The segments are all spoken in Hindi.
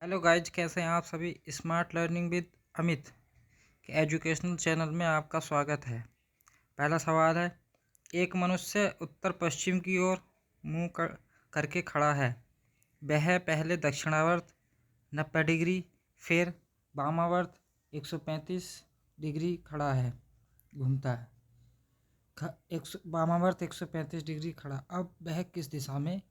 हेलो गाइज, कैसे हैं आप सभी। स्मार्ट लर्निंग विद अमित के एजुकेशनल चैनल में आपका स्वागत है। पहला सवाल है, एक मनुष्य उत्तर पश्चिम की ओर करके खड़ा है। वह पहले दक्षिणावर्त 90 डिग्री, फिर वामावर्त 135 डिग्री खड़ा है, घूमता है। वामावर्त 135 डिग्री खड़ा, अब वह किस दिशा में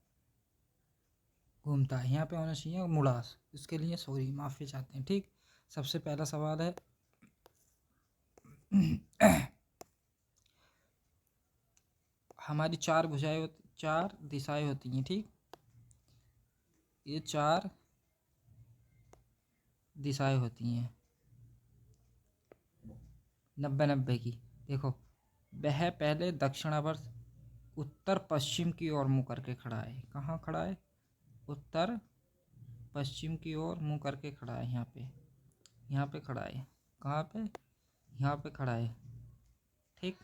घूमता है। यहाँ पे होना चाहिए मुड़ास, इसके लिए सॉरी, माफ़ी चाहते हैं। ठीक, सबसे पहला सवाल है हमारी चार दिशाएं होती हैं। ठीक, ये चार दिशाएं होती हैं 90-90 की। देखो, वह पहले दक्षिणावर्त उत्तर पश्चिम की ओर मुँह करके खड़ा है। कहाँ खड़ा है? उत्तर पश्चिम की ओर मुँह करके खड़ा है। यहाँ पे खड़ा है। कहाँ पे? यहाँ पे खड़ा है। ठीक,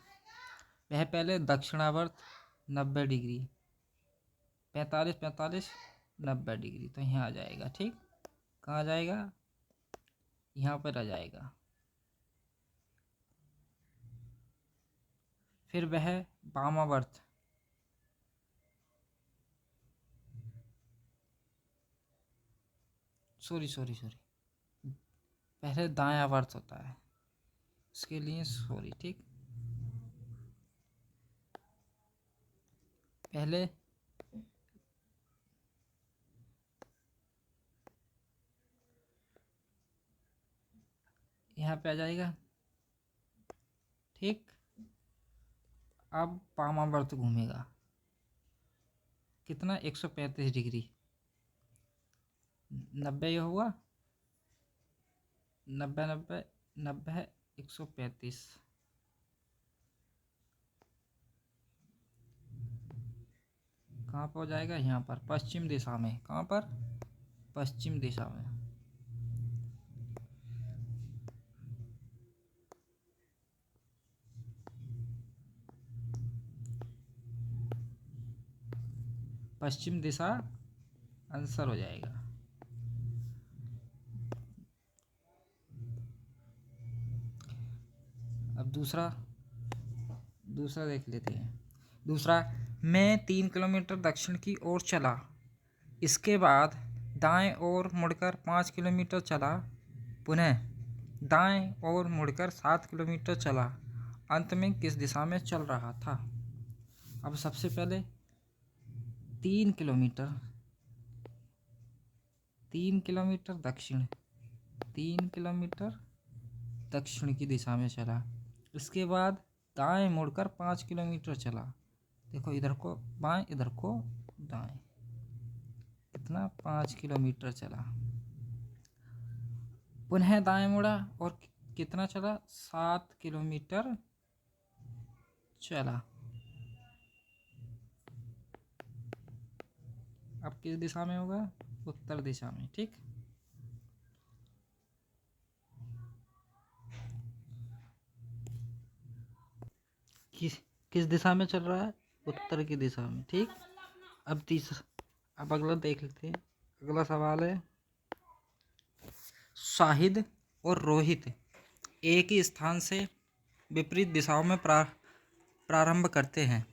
वह पहले दक्षिणावर्त 90 डिग्री, 45-45, 90 डिग्री, तो यहाँ आ जाएगा। ठीक, कहाँ आ जाएगा? यहाँ पर आ जाएगा। फिर वह वामावर्त सॉरी सॉरी सॉरी पहले दायावर्त होता है, इसके लिए सॉरी। ठीक, पहले यहाँ पे आ जाएगा। ठीक, अब वामावर्त घूमेगा कितना? 135 डिग्री। 90 ये हुआ, 90 90 90 135। कहाँ पर हो जाएगा? यहाँ पर पश्चिम दिशा में। कहाँ पर? पश्चिम दिशा में। पश्चिम दिशा आंसर हो जाएगा। अब दूसरा देख लेते हैं। दूसरा, मैं 3 किलोमीटर दक्षिण की ओर चला, इसके बाद दाएं ओर मुड़कर 5 किलोमीटर चला, पुनः दाएं ओर मुड़कर 7 किलोमीटर चला, अंत में किस दिशा में चल रहा था। अब सबसे पहले 3 किलोमीटर 3 किलोमीटर दक्षिण 3 किलोमीटर दक्षिण की दिशा में चला, इसके बाद दाएं मुड़कर 5 किलोमीटर चला। देखो, इधर को बाएं, इधर को दाएं, कितना? 5 किलोमीटर चला। पुनः दाएं मुड़ा और कितना चला? 7 किलोमीटर चला। अब किस दिशा में होगा? उत्तर दिशा में। ठीक, किस दिशा में चल रहा है? उत्तर की दिशा में। ठीक, अब अगला देख लेते हैं। अगला सवाल है, शाहिद और रोहित एक ही स्थान से विपरीत दिशाओं में प्रारंभ करते हैं।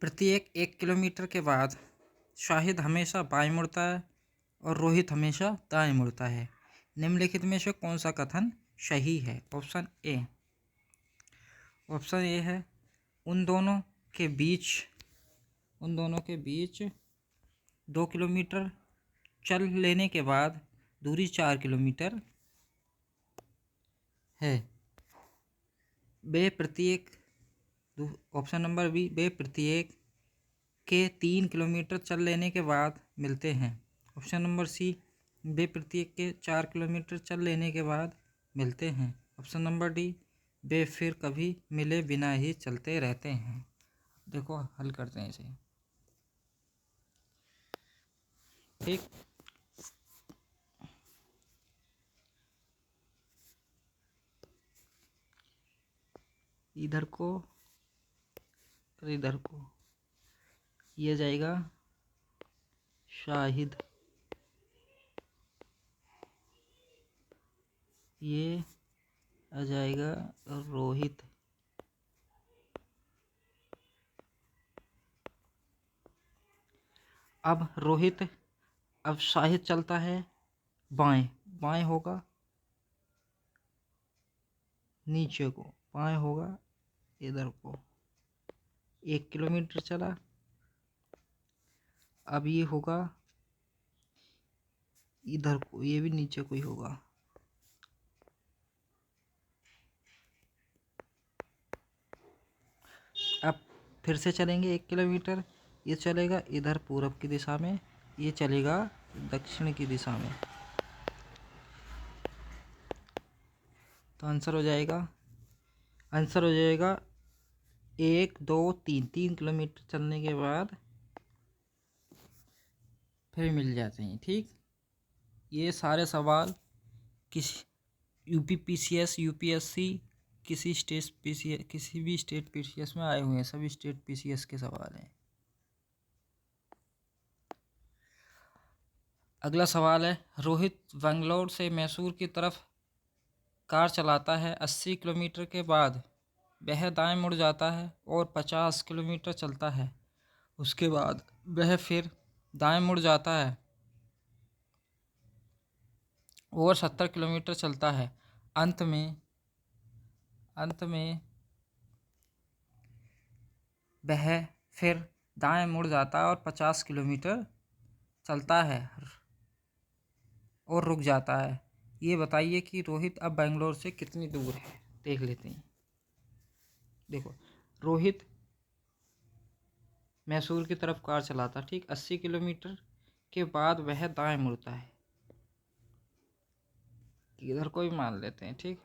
प्रत्येक 1 किलोमीटर के बाद शाहिद हमेशा बाएं मुड़ता है और रोहित हमेशा दाएं मुड़ता है। निम्नलिखित में से कौन सा कथन सही है? ऑप्शन ए है, उन दोनों के बीच 2 किलोमीटर चल लेने के बाद दूरी 4 किलोमीटर है। वे प्रत्येक ऑप्शन नंबर बी, वे प्रत्येक के 3 किलोमीटर चल लेने के बाद मिलते हैं। ऑप्शन नंबर सी, वे प्रत्येक के 4 किलोमीटर चल लेने के बाद मिलते हैं। ऑप्शन नंबर डी, वे फिर कभी मिले बिना ही चलते रहते हैं। देखो, हल करते हैं इसे। ठीक, इधर को और इधर को, ये जाएगा शाहिद। ये आ जाएगा रोहित। अब रोहित, अब शाहिद चलता है बाएं, बाएं होगा नीचे को, बाएं होगा इधर को। 1 किलोमीटर चला, अब ये होगा इधर को, ये भी नीचे को ही होगा। अब फिर से चलेंगे 1 किलोमीटर, ये चलेगा इधर पूरब की दिशा में, ये चलेगा दक्षिण की दिशा में। तो आंसर हो जाएगा 1 2 3, 3 किलोमीटर चलने के बाद फिर मिल जाते हैं। ठीक, ये सारे सवाल किसी UPPCS UPSC किसी भी स्टेट PCS में आए हुए हैं, सभी स्टेट PCS के सवाल हैं। अगला सवाल है, रोहित बेंगलोर से मैसूर की तरफ कार चलाता है। 80 किलोमीटर के बाद वह दाएं मुड़ जाता है और 50 किलोमीटर चलता है। उसके बाद वह फिर दाएं मुड़ जाता है और 70 किलोमीटर चलता है। अंत में वह फिर दाएं मुड़ जाता है और 50 किलोमीटर चलता है और रुक जाता है। ये बताइए कि रोहित अब बेंगलोर से कितनी दूर है। देख लेते हैं। देखो, रोहित मैसूर की तरफ कार चलाता, ठीक, 80 किलोमीटर के बाद वह दाएं मुड़ता है। इधर को भी मान लेते हैं। ठीक,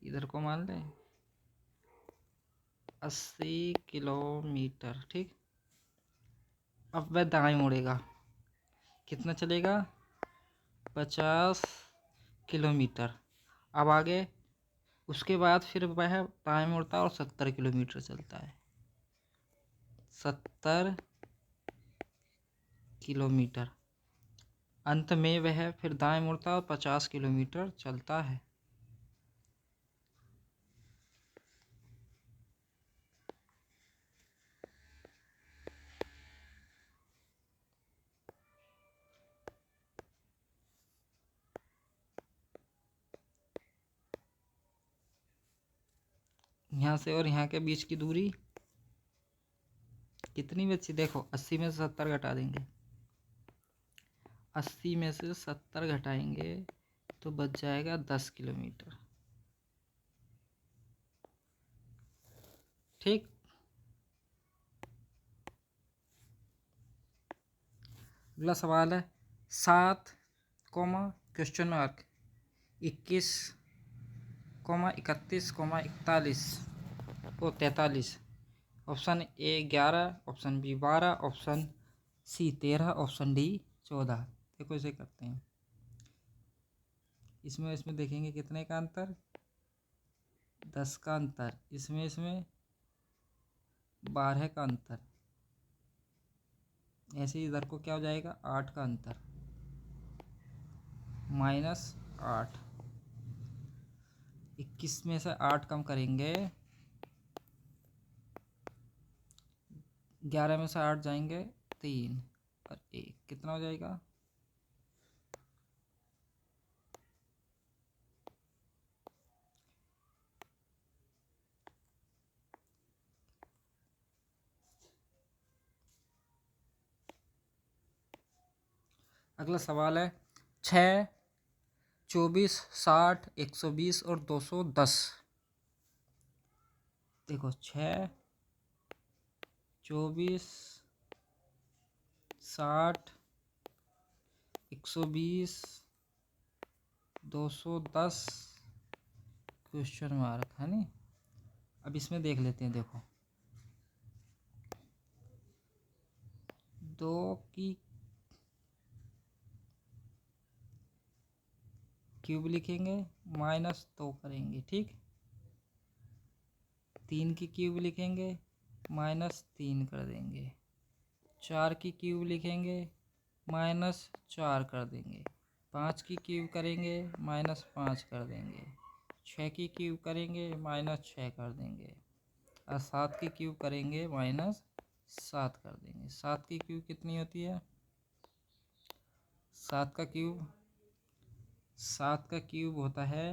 इधर को मान लें 80 किलोमीटर। ठीक, अब वह दाएं मुड़ेगा, कितना चलेगा 50 किलोमीटर। अब आगे उसके बाद फिर वह दाएं मुड़ता है और 70 किलोमीटर चलता है। 70 किलोमीटर। अंत में वह फिर दाएं मुड़ता है और 50 किलोमीटर चलता है। यहाँ से और यहाँ के बीच की दूरी कितनी बची? देखो, 80 में से 70 घटा देंगे, 80 में से 70 घटाएंगे तो बच जाएगा 10 किलोमीटर। ठीक, अगला सवाल है, 7 क्वेश्चन मार्क 21 31 41 और 43। Option A 11, option B 12, option C 13, option D 14। देखो इसे करते हैं, इसमें देखेंगे कितने का अंतर, 10 का अंतर, इसमें 12 का अंतर, ऐसे ही इधर को क्या हो जाएगा 8 का अंतर, -8। 21 में से 8 कम करेंगे, 11 में से 8 जाएंगे 3 और 1, कितना हो जाएगा? अगला सवाल है, 6, 24, 60, 120 और 210। देखो, 6, 24, 60, 120, 210 क्वेश्चन मार्क है नी। अब इसमें देख लेते हैं। देखो, 2 की क्यूब लिखेंगे, -2 करेंगे। ठीक, 3 की क्यूब लिखेंगे, -3 कर देंगे। 4 की क्यूब लिखेंगे -4 कर देंगे। 5 की क्यूब करेंगे -5 कर देंगे। 6 की क्यूब करेंगे -6 कर देंगे। और 7 की क्यूब करेंगे -7 कर देंगे। 7 की क्यूब कितनी होती है? 7 का क्यूब होता है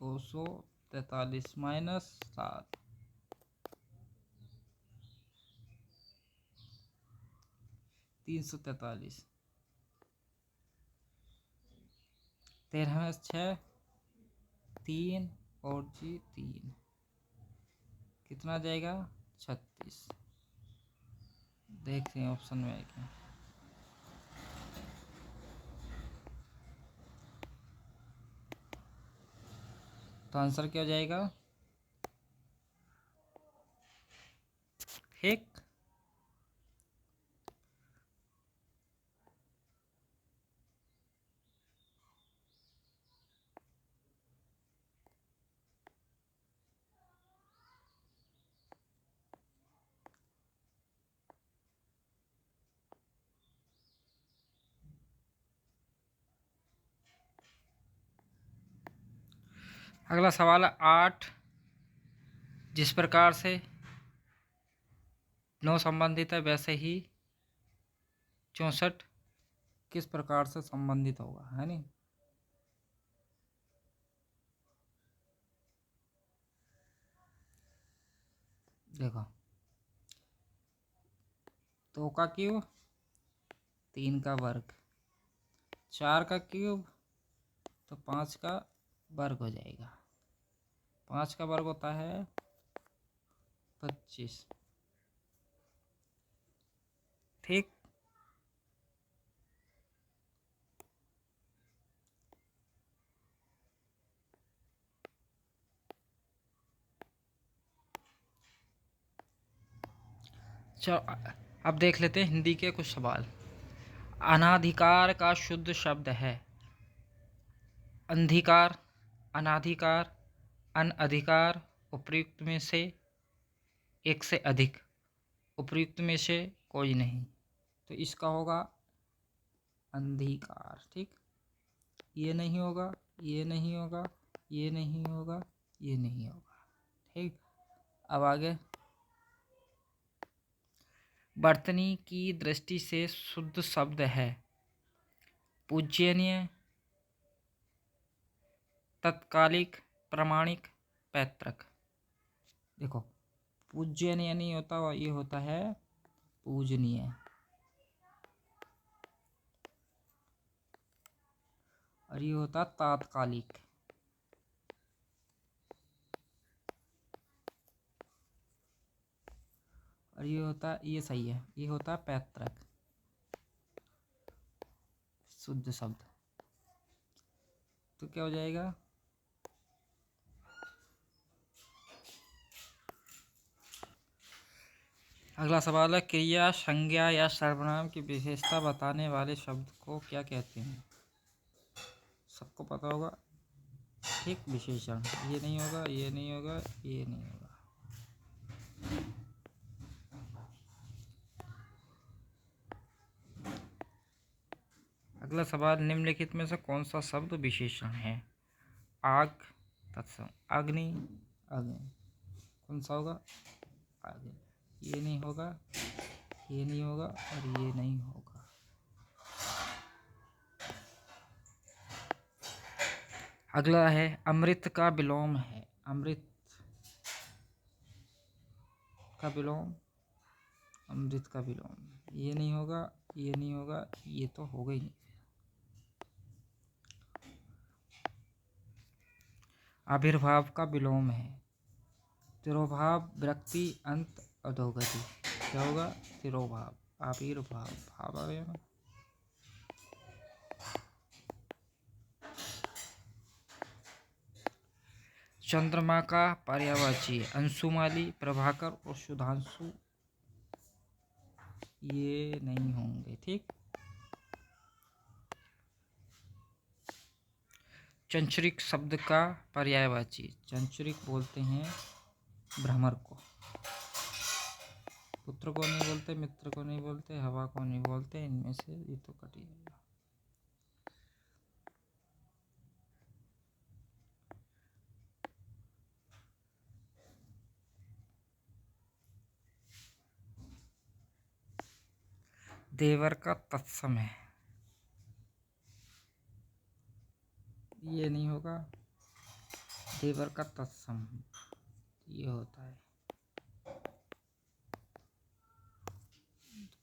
243 -7 343। 13 में 6 3 और जी 3 कितना जाएगा? 36। देखते हैं ऑप्शन में है क्या। तो आंसर क्या हो जाएगा? ठीक। अगला सवाल है 8। जिस प्रकार से 9 संबंधित है वैसे ही 64 किस प्रकार से संबंधित होगा, है नहीं। देखो 2 का क्यूब 3 का वर्ग, 4 का क्यूब तो 5 का वर्ग हो जाएगा। 5 का वर्ग होता है 25। ठीक। चलो अब देख लेते हैं हिंदी के कुछ सवाल। अनाधिकार का शुद्ध शब्द है अंधिकार, अनाधिकार, अनअधिकार, उपर्युक्त में से एक से अधिक, उपर्युक्त में से कोई नहीं। तो इसका होगा अंधिकार। ठीक। ये नहीं होगा, ये नहीं होगा, ये नहीं होगा, ये नहीं होगा। ठीक। अब आगे वर्तनी की दृष्टि से शुद्ध शब्द है पूज्यनीय, तत्कालिक, प्रामाणिक, पैतृक। देखो पूज्यनीय नहीं होता, ये होता है पूजनीय। और ये होता तात्कालिक। और ये होता, ये सही है, ये होता पैतृक शुद्ध शब्द। तो क्या हो जाएगा? अगला सवाल है क्रिया, संज्ञा या सर्वनाम की विशेषता बताने वाले शब्द को क्या कहते हैं? सबको पता होगा। ठीक। विशेषण। ये नहीं होगा, ये नहीं होगा, ये नहीं होगा। अगला सवाल निम्नलिखित में से कौन सा शब्द विशेषण है? आग, तत्सम, अग्नि, अग्नि। कौन सा होगा? अग्नि। ये नहीं होगा, ये नहीं होगा और ये नहीं होगा। अगला है अमृत का विलोम है। अमृत का विलोम, अमृत का विलोम। ये नहीं होगा, ये नहीं होगा, ये तो होगा ही नहीं। आविर्भाव का विलोम है तिरोभाव, विरक्ति, अंत, अधोगति। क्या होगा? तिरोभाव, आविर्भाव, भाव आ गया ना। चंद्रमा का पर्यायवाची अंशुमाली, प्रभाकर और सुधांशु ये नहीं होंगे। ठीक। चंचरिक शब्द का पर्यायवाची, चंचरिक बोलते हैं भ्रमर को। पुत्र को नहीं बोलते, मित्र को नहीं बोलते, हवा को नहीं बोलते, इनमें से ये तो कट ही जाएगा। देवर का तत्सम है, ये नहीं होगा। देवर का तत्सम ये होता है,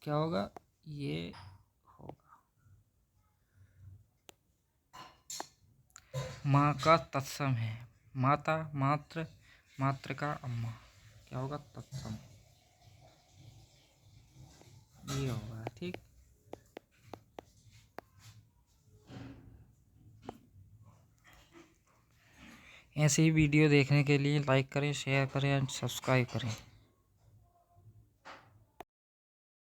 क्या होगा? ये होगा। माँ का तत्सम है, माता, मात्र, मातृका, अम्मा, क्या होगा? तत्सम, ये होगा। ठीक, ऐसे ही वीडियो देखने के लिए लाइक करें, शेयर करें एंड सब्सक्राइब करें।